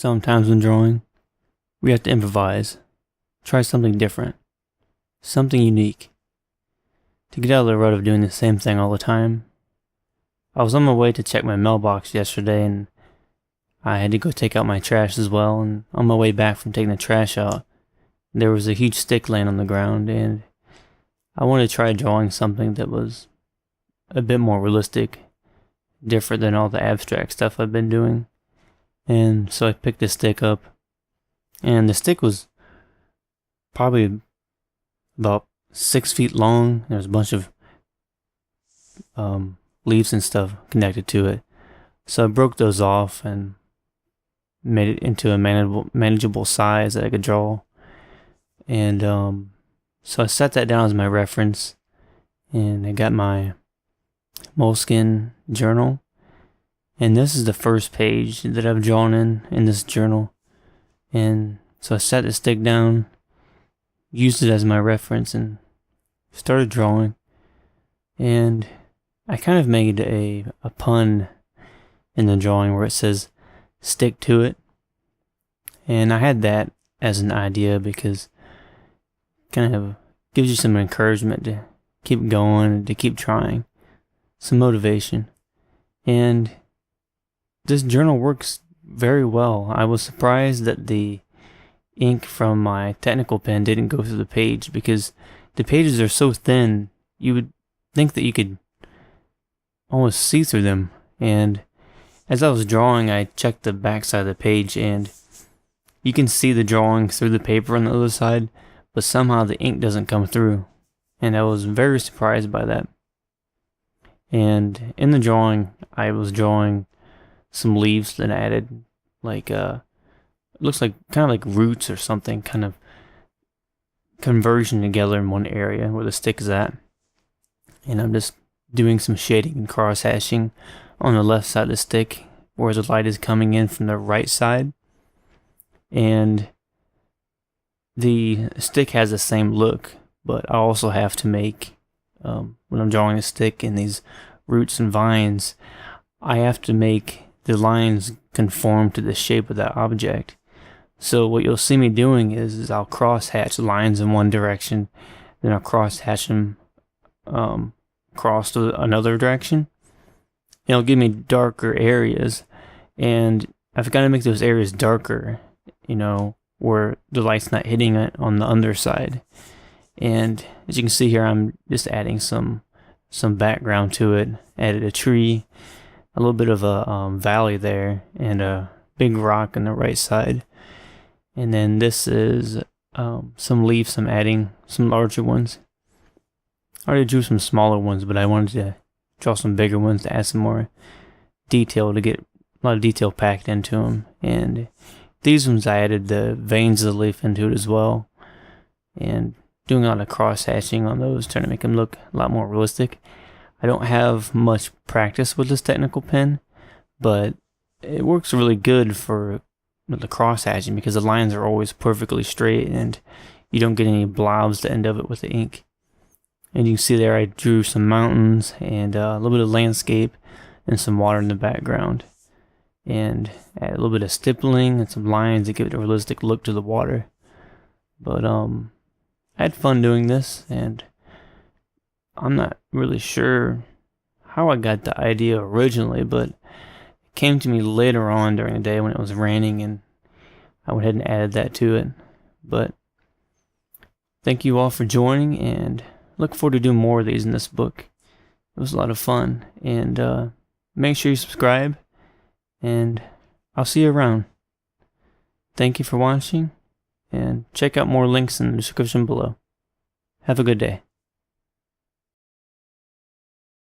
Sometimes when drawing, we have to improvise, try something different, something unique, to get out of the rut of doing the same thing all the time. I was on my way to check my mailbox yesterday, and I had to go take out my trash as well, and on my way back from taking the trash out, there was a huge stick laying on the ground, and I wanted to try drawing something that was a bit more realistic, different than all the abstract stuff I've been doing. And so I picked the stick up, and the stick was probably about 6 feet long. There was a bunch of leaves and stuff connected to it. So I broke those off and made it into a manageable size that I could draw. And so I set that down as my reference, and I got my moleskin journal. And this is the first page that I've drawn in this journal. And so I set the stick down, used it as my reference, and started drawing. And I kind of made a pun in the drawing where it says, "Stick to it." And I had that as an idea because it kind of gives you some encouragement to keep going, to keep trying, some motivation. And this journal works very well. I was surprised that the ink from my technical pen didn't go through the page, because the pages are so thin, you would think that you could almost see through them. And as I was drawing, I checked the back side of the page, and you can see the drawing through the paper on the other side, but somehow the ink doesn't come through. And I was very surprised by that. And in the drawing, I was drawing some leaves that I added, like it looks like kind of like roots or something, kind of conversion together in one area where the stick is at. And I'm just doing some shading and cross hashing on the left side of the stick where the light is coming in from the right side. And the stick has the same look, but I also have to make, when I'm drawing a stick in these roots and vines, I have to make the lines conform to the shape of that object. So what you'll see me doing is I'll cross hatch lines in one direction, then I'll cross hatch them cross to another direction. It'll give me darker areas, and I've got to make those areas darker, where the light's not hitting it on the underside. And as you can see here, I'm just adding some background to it. Added a tree, a little bit of a valley there, and a big rock on the right side. And then this is some leaves. I'm adding some larger ones. I already drew some smaller ones, but I wanted to draw some bigger ones to add some more detail, to get a lot of detail packed into them. And these ones, I added the veins of the leaf into it as well, and doing a lot of cross hatching on those, trying to make them look a lot more realistic. I don't have much practice with this technical pen, but it works really good for the cross hatching because the lines are always perfectly straight and you don't get any blobs at the end of it with the ink. And you can see there I drew some mountains and a little bit of landscape and some water in the background. And add a little bit of stippling and some lines to give it a realistic look to the water. But I had fun doing this, and I'm not really sure how I got the idea originally, but it came to me later on during the day when it was raining, and I went ahead and added that to it. But thank you all for joining, and look forward to doing more of these in this book. It was a lot of fun, and make sure you subscribe, and I'll see you around. Thank you for watching, and check out more links in the description below. Have a good day.